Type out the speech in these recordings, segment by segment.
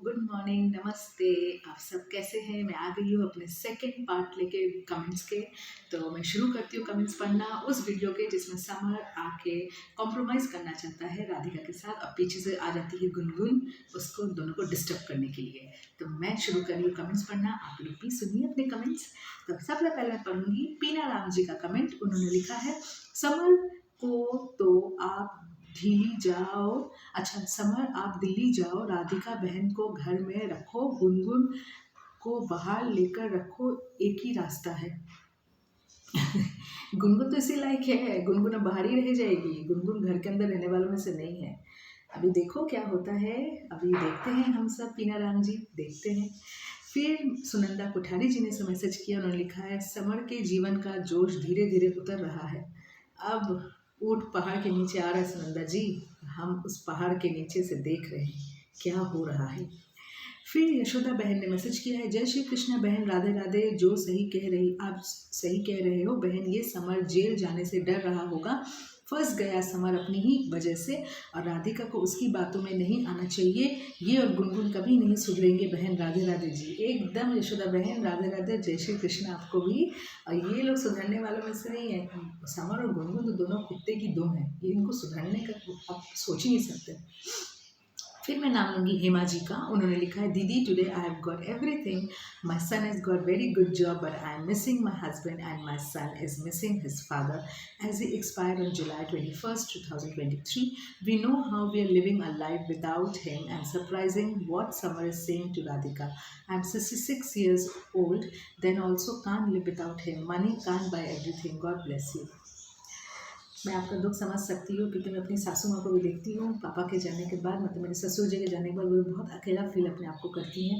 Good morning, नमस्ते। आप सब कैसे हैं? मैं आ गई हूँ अपने सेकंड पार्ट लेके कमेंट्स के। तो मैं शुरू करती हूँ कमेंट्स पढ़ना उस वीडियो के जिसमें समर आके कॉम्प्रोमाइज़ करना चाहता है राधिका के साथ और पीछे से आ जाती है गुनगुन उसको दोनों को डिस्टर्ब करने के लिए। तो मैं शुरू कर रही हूँ कमेंट्स पढ़ना, आप लोग भी सुनिए अपने कमेंट्स। तो सबसे पहले मैं पढ़ूंगी पीना राम जी का कमेंट। उन्होंने लिखा है, समर को तो आप दिल्ली जाओ। अच्छा, समर आप दिल्ली जाओ, राधिका बहन को घर में रखो, गुनगुन को बाहर लेकर रखो, एक ही रास्ता है। गुनगुन तो इसी लायक है, गुनगुन अब बाहर ही रह जाएगी, गुनगुन घर के अंदर रहने वालों में से नहीं है। अभी देखो क्या होता है, अभी देखते हैं हम सब। पीना राम जी देखते हैं। फिर सुनंदा कोठारी जी ने से मैसेज किया। उन्होंने लिखा है, समर के जीवन का जोश धीरे धीरे उतर रहा है। अब ऊँट पहाड़ के नीचे आ रहा है सुनंदा जी, हम उस पहाड़ के नीचे से देख रहे हैं क्या हो रहा है। फिर यशोदा बहन ने मैसेज किया है, जय श्री कृष्णा बहन, राधे राधे। जो सही कह रही, आप सही कह रहे हो बहन, ये समर जेल जाने से डर रहा होगा, फंस गया समर अपनी ही वजह से, और राधिका को उसकी बातों में नहीं आना चाहिए। ये और गुनगुन कभी नहीं सुधरेंगे बहन, राधे राधे जी। एकदम यशोदा बहन, राधे राधे, जय श्री कृष्ण आपको भी। और ये लोग सुधरने वालों में से नहीं है। समर और गुनगुन तो दोनों कुत्ते की दो हैं, ये इनको सुधरने का आप सोच ही नहीं सकते। फिर मैं नाम लूँगी हेमा जी का। उन्होंने लिखा है, दीदी today I have got everything, my son has got very good job, but I am missing my husband and my son is missing his father as he expired on July 21st, 2023. We know how we are living a life without him, and surprising what Summer is saying to Radhika. I'm 66 years old, then also can't live without him. Money can't buy everything. God bless you. मैं आपका दुख समझ सकती हूँ, क्योंकि मैं अपनी सासू माँ को भी देखती हूँ पापा के जाने के बाद, मतलब मेरे ससुर जी के जाने के बाद वो बहुत अकेला फील अपने आप को करती हैं।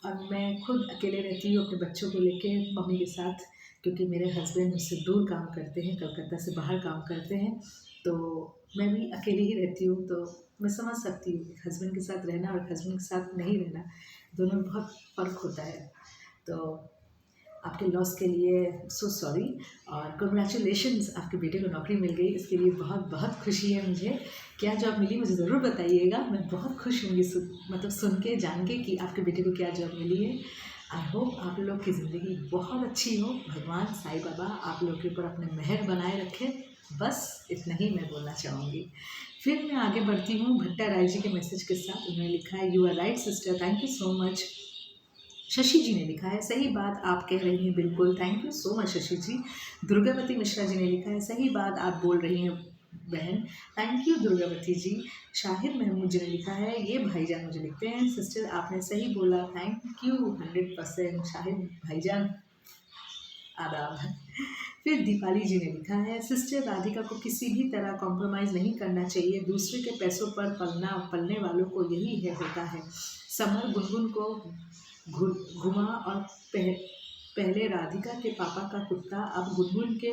और मैं खुद अकेले रहती हूँ अपने बच्चों को लेके मम्मी के साथ, क्योंकि मेरे हस्बैंड मुझसे दूर काम करते हैं, कलकत्ता से बाहर काम करते हैं, तो मैं भी अकेली ही रहती हूँ। तो मैं समझ सकती हूँ हस्बैंड के साथ रहना और हस्बैंड के साथ नहीं रहना, दोनों में बहुत फ़र्क होता है। तो आपके लॉस के लिए सो सॉरी, और कंग्रेचुलेशंस, आपके बेटे को नौकरी मिल गई, इसके लिए बहुत बहुत खुशी है मुझे। क्या जॉब मिली मुझे ज़रूर बताइएगा, मैं बहुत खुश होंगी मतलब सुन के, जान के कि आपके बेटे को क्या जॉब मिली है। आई होप आप लोग की ज़िंदगी बहुत अच्छी हो, भगवान साईं बाबा आप लोग के ऊपर अपने मेहर बनाए रखें। बस इतना ही मैं बोलना चाहूँगी। फिर मैं आगे बढ़ती हूँ भट्टा राय जी के मैसेज के साथ। उन्होंने लिखा है, you are right sister, thank you so much. Shashi ji ने लिखा है, सही बात आप कह रही हैं बिल्कुल, thank you so much Shashi ji. Durgavati Mishra ji ने लिखा है, सही बात आप बोल रही हैं बहन, थैंक यू दुर्गावती जी। शाहिद महमूद जी ने लिखा है, ये भाईजान मुझे लिखते हैं, सिस्टर आपने सही बोला, थैंक यू 100% शाहिद भाईजान, आदाब। फिर दीपाली जी ने लिखा है, सिस्टर राधिका को किसी भी तरह कॉम्प्रोमाइज़ नहीं करना चाहिए, दूसरे के पैसों पर पलने वालों को यही है होता है। समर गुनगुन को घुमा और पहले राधिका के पापा का कुत्ता अब गुनगुन के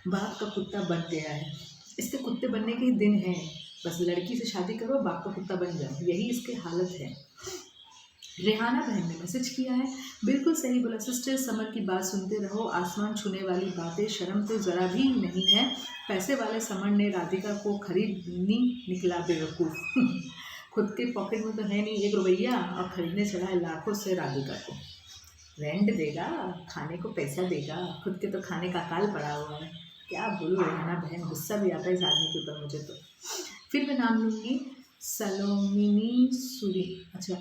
बाप का कुत्ता बन गया है। इसके कुत्ते बनने के दिन हैं, बस लड़की से शादी करो, बाप का कुत्ता बन जाओ, यही इसकी हालत है। रेहाना बहन ने मैसेज किया है, बिल्कुल सही बोला सिस्टर, समर की बात सुनते रहो, आसमान छूने वाली बातें, शर्म तो ज़रा भी नहीं है। पैसे वाले समर ने राधिका को खरीदनी निकला बेवकूफ़। खुद के पॉकेट में तो है नहीं 1 रुपया और खरीदने चला है लाखों से राधिका को। रेंट देगा, खाने को पैसा देगा, खुद के तो खाने का काल पड़ा हुआ है। क्या बोलूँ रेहाना बहन, गुस्सा भी आता है इस आदमी के ऊपर मुझे तो। फिर मैं नाम लूँगी सलोमिनी सुरी, अच्छा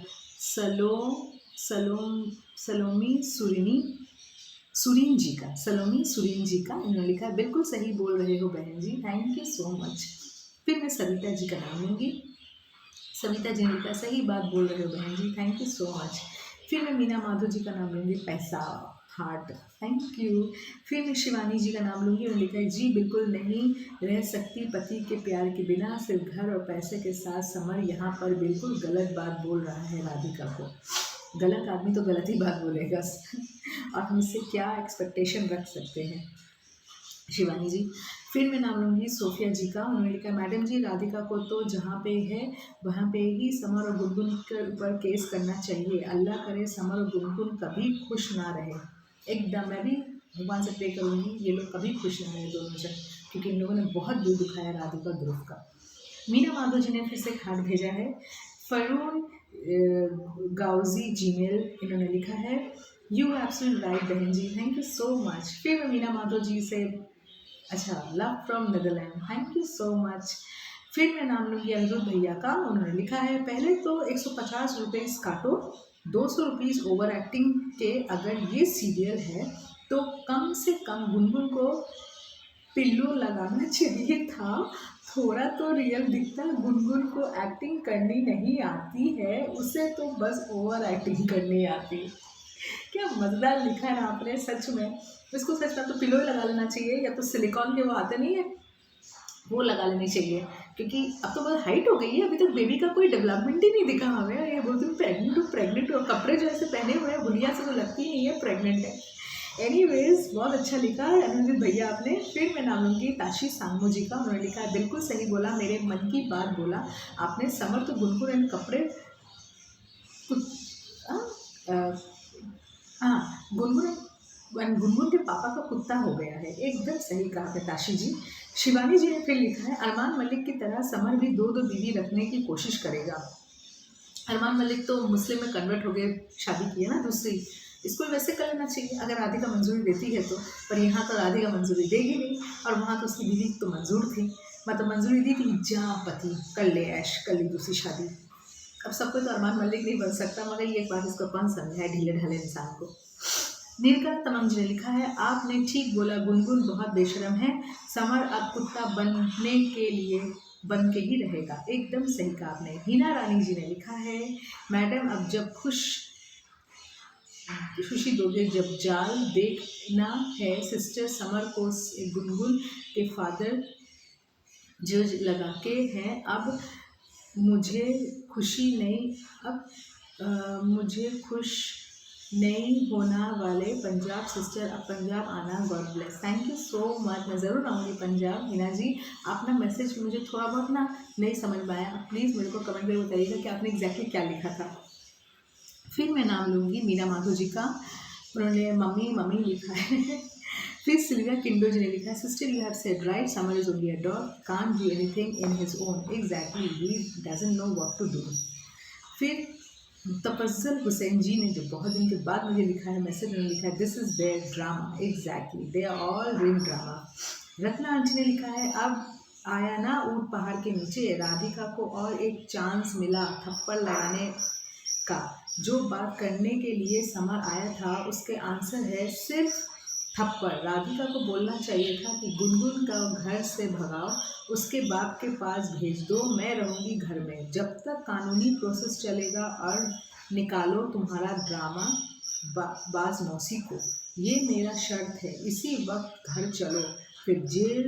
सलोमी सुरीन जी का, सलोमी सुरीन जी का। उन्होंने लिखा है, बिल्कुल सही बोल रहे हो बहन जी, थैंक यू सो मच। फिर मैं सविता जी का नाम लूँगी। सविता जी ने लिखा, सही बात बोल रहे हो बहन जी, थैंक यू सो मच। फिर मैं मीना माधव जी का नाम लूँगी, पैसा हार्ट, थैंक यू। फिर मैं शिवानी जी का नाम लूँगी। उन्होंने लिखा है, जी बिल्कुल नहीं रह सकती पति के प्यार के बिना, सिर्फ घर और पैसे के साथ। समर यहाँ पर बिल्कुल गलत बात बोल रहा है राधिका को। गलत आदमी तो गलत ही बात बोलेगा और हम इससे क्या एक्सपेक्टेशन रख सकते हैं। शिवानी जी। फिर मैं नाम लूँगी सोफिया जी का। उन्होंने लिखा, मैडम जी राधिका को तो जहाँ पे है वहाँ पे ही समर और गुनगुन के ऊपर केस करना चाहिए। अल्लाह करे समर और गुनगुन कभी खुश ना रहे। एकदम मैं भी भगवान से प्रे करूँगी ये लोग कभी खुश ना रहे दोनों जन, क्योंकि इन लोगों ने बहुत दिल दुखाया राधिका ध्रुव का। मीना माधव जी ने फिर से एक हार्ट भेजा है। फरून गाउजी जीमेल इन्होंने लिखा है, यू एब्सोल्यूट राइट बहन जी, थैंक यू सो मच। फिर मैं मीना माधव जी से, अच्छा, love from Netherland, thank you so much. फिर मैं नाम लूँगी अनिरुद्ध भैया का, उन्होंने लिखा है, पहले तो 150 रुपीज़ काटो, 200 रुपीज़ ओवर एक्टिंग के। अगर ये सीरियल है तो कम से कम गुनगुन को पिल्लो लगाना चाहिए था, थोड़ा तो रियल दिखता। गुनगुन को एक्टिंग करनी नहीं आती है, उसे तो बस ओवर एक्टिंग करनी आती है। क्या मज़ेदार लिखा है ना आपने, सच में। इसको सच में तो पिलो ही लगा लेना चाहिए, या तो सिलिकॉन के वो आते नहीं है वो लगा लेनी चाहिए, क्योंकि अब तो बहुत हाइट हो गई है, अभी तक बेबी का कोई डेवलपमेंट ही नहीं दिखा हमें। ये बोलती हूँ प्रेग्नेंट हो, कपड़े जो ऐसे पहने हुए हैं बुढ़िया से तो लगती ही नहीं है प्रेग्नेंट है। एनीवेज, बहुत अच्छा लिखा है अनुजित भैया आपने। फिर मैं नाम लूँगी ताशी सांगमू जी का, उन्होंने लिखा है, बिल्कुल सही बोला, मेरे मन की बात बोला आपने। समर तो गुनगुन एंड कपड़े हाँ, गुनगुन के पापा का कुत्ता हो गया है, एकदम सही कहा है ताशी जी। शिवानी जी ने फिर लिखा है, अरमान मलिक की तरह समर भी 2-2 बीवी रखने की कोशिश करेगा। अरमान मलिक तो मुस्लिम में कन्वर्ट हो गए, शादी की है ना दूसरी, इसको वैसे कर लेना चाहिए अगर राधिका मंजूरी देती है तो। पर यहाँ तो राधिका मंजूरी देगी नहीं, और वहाँ तो उसकी बीवी तो मंजूर थी, मतलब मंजूरी दी थी, जा पति कर ले ऐश, कर ली दूसरी शादी। अब सबको तो अरमान मलिक नहीं बन सकता, मगर ये एक बात इसको कौन समझाए ढीले ढाले इंसान को। नीलकंठ तमंग जी ने लिखा है, आपने ठीक बोला, गुनगुन बहुत बेशरम है, समर अब कुत्ता बनने के लिए बन के ही रहेगा, एकदम सही कहा आपने। हीना रानी जी ने लिखा है, मैडम अब जब खुशी दोगे जब जाल देखना है, सिस्टर समर को गुनगुन के फादर जो लगा के हैं, अब मुझे खुशी नहीं, अब मुझे खुश नहीं होना वाले पंजाब सिस्टर, अब पंजाब आना, God bless, thank you so much. मैं ज़रूर आऊँगी पंजाब। हीना जी, आप ना मैसेज मुझे थोड़ा बहुत ना नहीं समझ में आया, आप प्लीज़ मेरे को कमेंट करके बताइएगा कि आपने एग्जैक्टली क्या लिखा था। फिर मैं नाम लूँगी मीना माधव जी का, उन्होंने मम्मी मम्मी लिखा है। फिर सिल्विया किंडो जी ने लिखा है, sister you have said right, Samar is only a dog, can't do anything in his own, exactly, he doesn't know what to do. फिर तफज्जल हुसैन जी ने जो बहुत दिन के बाद मुझे लिखा है मैसेज, उन्होंने लिखा है, this is there drama, exactly, they are all doing drama. Ratna aunty ने लिखा है, अब आया ना ऊँट पहाड़ के नीचे, राधिका को और एक चांस मिला थप्पड़ लगाने का। जो बात करने के लिए समर आया था उसके आंसर है सिर्फ थप्पड़। राधिका को बोलना चाहिए था कि गुनगुन का घर से भगाओ, उसके बाप के पास भेज दो, मैं रहूँगी घर में जब तक कानूनी प्रोसेस चलेगा, और निकालो तुम्हारा ड्रामा बाज मौसी को, ये मेरा शर्त है, इसी वक्त घर चलो, फिर जेल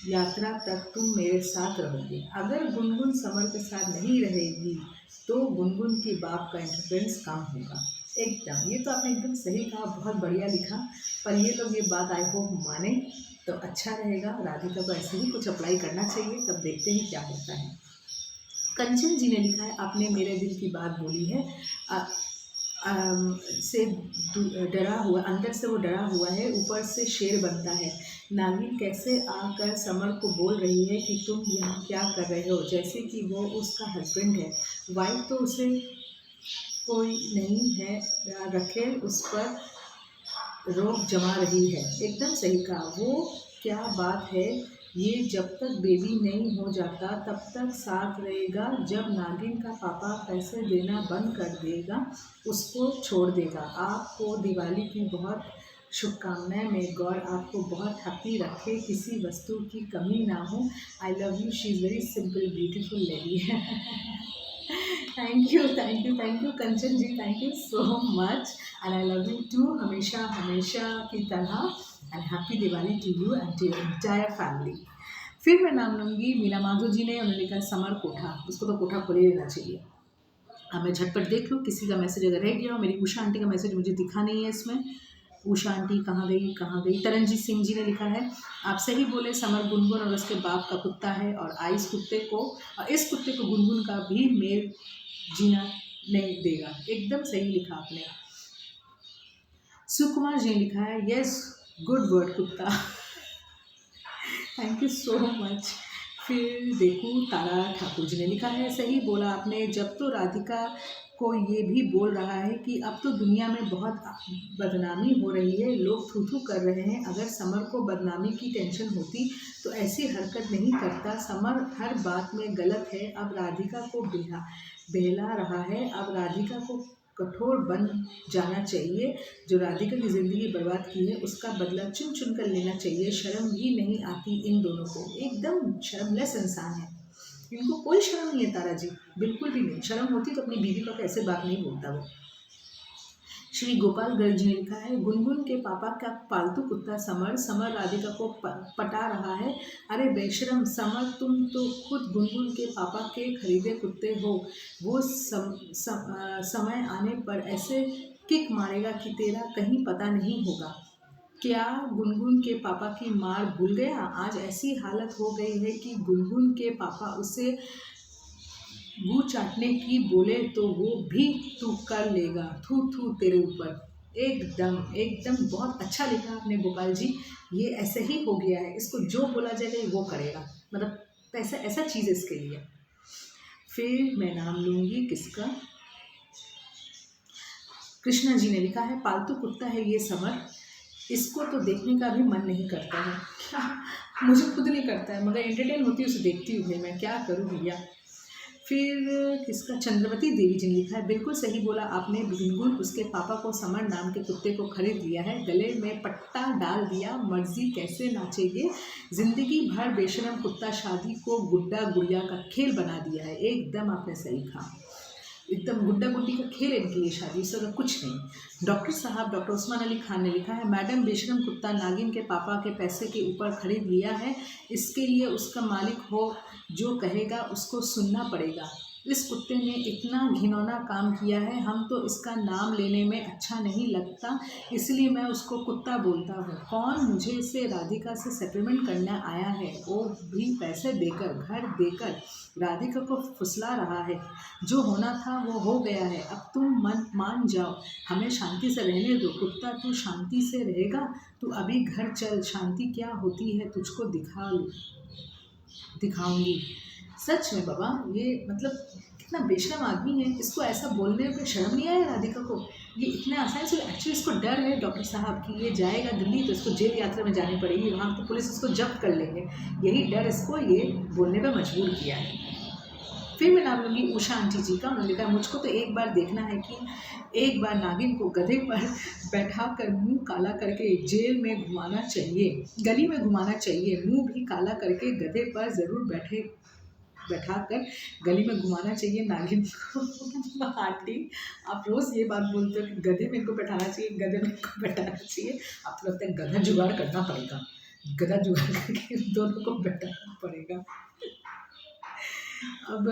यात्रा तक तुम मेरे साथ रहोगे। अगर गुनगुन समर के साथ नहीं रहेगी तो गुनगुन के बाप का इंटरफेरेंस कम होगा। एकदम, ये तो आपने एकदम सही कहा, बहुत बढ़िया लिखा। पर ये लोग ये बात आई होप माने तो अच्छा रहेगा, राधिका को ऐसे ही कुछ अप्लाई करना चाहिए, तब देखते हैं क्या होता है। कंचन जी ने लिखा है, आपने मेरे दिल की बात बोली है, से डरा हुआ, अंदर से वो डरा हुआ है, ऊपर से शेर बनता है। नागिन कैसे आकर समर को बोल रही है कि तुम यहाँ क्या कर रहे हो, जैसे कि वो उसका हस्बैंड है। वाइफ तो उसे कोई नहीं है, रखे उस पर रोक जमा रही है। एकदम सही कहा, वो क्या बात है, ये जब तक बेबी नहीं हो जाता तब तक साथ रहेगा, जब नागिन का पापा पैसे देना बंद कर देगा उसको छोड़ देगा। आपको दिवाली की बहुत शुभकामनाएं, में गॉड आपको बहुत हैप्पी रखे, किसी वस्तु की कमी ना हो। I love you, she is very simple beautiful lady. Thank you Kanchan ji, thank you so much, and I love you too, हमेशा हमेशा की तरह, and happy Diwali to you and to your entire family. फिर मैं नाम लूँगी मीना माधव जी ने, उन्होंने लिखा समर कोठा, उसको तो कोठा खोल ही लेना चाहिए। अब मैं झटपट देख लूँ किसी का मैसेज अगर रह गया हो। मेरी उषा आंटी का मैसेज मुझे दिखा नहीं है इसमें, उषा आंटी कहाँ गई कहाँ गई। तरनजीत सिंह जी ने लिखा है, आप सही बोले, समर गुनगुन और उसके बाप का कुत्ता है, और इस कुत्ते को गुनगुन का भी मेल जीना नहीं देगा। एकदम सही लिखा आपने। सुकुमार जी ने लिखा है, यस गुड वर्ड कुत्ता। Thank you so much. फिर देखूँ तारा ठाकुर जी ने लिखा है, सही बोला आपने, जब तो राधिका को ये भी बोल रहा है कि अब तो दुनिया में बहुत बदनामी हो रही है, लोग थू थू कर रहे हैं। अगर समर को बदनामी की टेंशन होती तो ऐसी हरकत नहीं करता। समर हर बात में गलत है, अब राधिका को बहला रहा है। अब राधिका को कठोर बन जाना चाहिए। जो राधिका की ज़िंदगी बर्बाद की है उसका बदला चुन चुन कर लेना चाहिए। शर्म भी नहीं आती इन दोनों को, एकदम शर्मलेस इंसान है। इनको कोई शर्म नहीं है तारा जी, बिल्कुल भी नहीं। शर्म होती तो अपनी बीवी का कैसे बात नहीं बोलता वो। श्री गोपाल गर्ग जी ने लिखा है, गुनगुन के पापा का पालतू कुत्ता समर, समर राधिका को पटा रहा है। अरे बेशरम समर, तुम तो खुद गुनगुन के पापा के खरीदे कुत्ते हो। वो समय आने पर ऐसे किक मारेगा कि तेरा कहीं पता नहीं होगा। क्या गुनगुन के पापा की मार भूल गया? आज ऐसी हालत हो गई है कि गुनगुन के पापा उसे गू चाटने की बोले तो वो भी तू कर लेगा। थू थू तेरे ऊपर। एकदम एकदम बहुत अच्छा लिखा आपने गोपाल जी। ये ऐसे ही हो गया है, इसको जो बोला जाएगा वो करेगा, मतलब ऐसा ऐसा चीज़ है इसके लिए। फिर मैं नाम लूँगी किसका, कृष्णा जी ने लिखा है, पालतू कुत्ता है ये समर, इसको तो देखने का भी मन नहीं करता है। क्या मुझे खुद नहीं करता है, मगर एंटरटेन होती है उसे देखती हूँ मैं क्या करूँ भैया। फिर किसका, चंद्रवती देवी जी ने लिखा है, बिल्कुल सही बोला आपने, गुनगुन उसके पापा को समर नाम के कुत्ते को खरीद लिया है, गले में पट्टा डाल दिया, मर्जी कैसे नाचेंगे। जिंदगी भर बेशरम कुत्ता शादी को गुड्डा गुड़िया का खेल बना दिया है। एकदम आपने सही कहा, एकदम गुड्डा गुड्डी का खेल इनके लिए शादी, इससे तो कुछ नहीं। डॉक्टर साहब डॉक्टर उस्मान अली खान ने लिखा है, मैडम बेशरम कुत्ता नागिन के पापा के पैसे के ऊपर खरीद लिया है, इसके लिए उसका मालिक हो जो कहेगा उसको सुनना पड़ेगा। इस कुत्ते ने इतना घिनौना काम किया है, हम तो इसका नाम लेने में अच्छा नहीं लगता, इसलिए मैं उसको कुत्ता बोलता हूँ। कौन मुझे से राधिका से सेटलमेंट करना आया है, वो भी पैसे देकर, घर देकर राधिका को फुसला रहा है। जो होना था वो हो गया है, अब तुम मान जाओ, हमें शांति से रहने दो। कुत्ता तू शांति से रहेगा, तू अभी घर चल, शांति क्या होती है तुझको दिखाऊंगी। सच में बाबा, ये मतलब कितना बेशरम आदमी है, इसको ऐसा बोलने पे शर्म नहीं आया राधिका को। ये इतने आसान से, एक्चुअली इसको डर है डॉक्टर साहब की, ये जाएगा दिल्ली तो इसको जेल यात्रा में जानी पड़ेगी, वहाँ तो पुलिस इसको जब्त कर लेंगे, यही डर इसको ये बोलने पर मजबूर किया है। फिर मैं नाम लूँगी उषा आंटी जी का। उन्होंने लिखा, मुझको तो एक बार देखना है कि एक बार नागिन को गधे पर बैठा कर मुँह काला करके जेल में घुमाना चाहिए, गली में घुमाना चाहिए, मुँह भी काला करके गधे पर ज़रूर बैठा कर गली में घुमाना चाहिए नागिन को। आंटी आप रोज़ ये बात बोलते हो कि गधे में इनको बैठाना चाहिए, गधे में इनको बैठाना चाहिए, आपको लगता है गधा जुगाड़ करना पड़ेगा, गधा जुगाड़ करके दोनों को बैठाना पड़ेगा। अब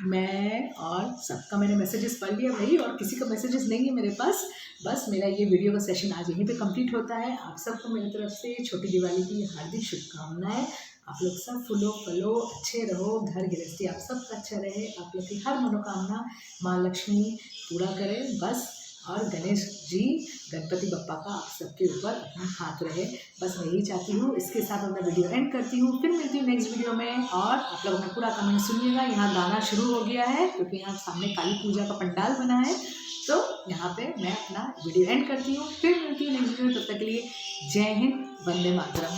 मैं और सबका मैंने मैसेजेस पढ़ लिया भाई, और किसी का मैसेजेस नहीं है मेरे पास। बस मेरा ये वीडियो का सेशन आज यहीं पे कंप्लीट होता है। आप सबको मेरी तरफ से छोटी दिवाली की हार्दिक शुभकामनाएं। आप लोग सब फूलो फलो अच्छे रहो, घर गृहस्थी आप सबका अच्छा रहे, आप लोग की हर मनोकामना माँ लक्ष्मी पूरा करें बस, और गणेश जी गणपति बप्पा का आप सबके ऊपर अपना हाथ रहे, बस मैं यही चाहती हूँ। इसके साथ मैं वीडियो एंड करती हूँ, फिर मिलती हूँ नेक्स्ट वीडियो में। और आप लोग अपना पूरा कमेंट सुनिएगा, यहाँ गाना शुरू हो गया है क्योंकि यहाँ सामने काली पूजा का पंडाल बना है, तो यहाँ पे मैं अपना वीडियो एंड करती हूँ, फिर मिलती हूँ नेक्स्ट वीडियो। तब तक के लिए जय हिंद, वंदे मातरम।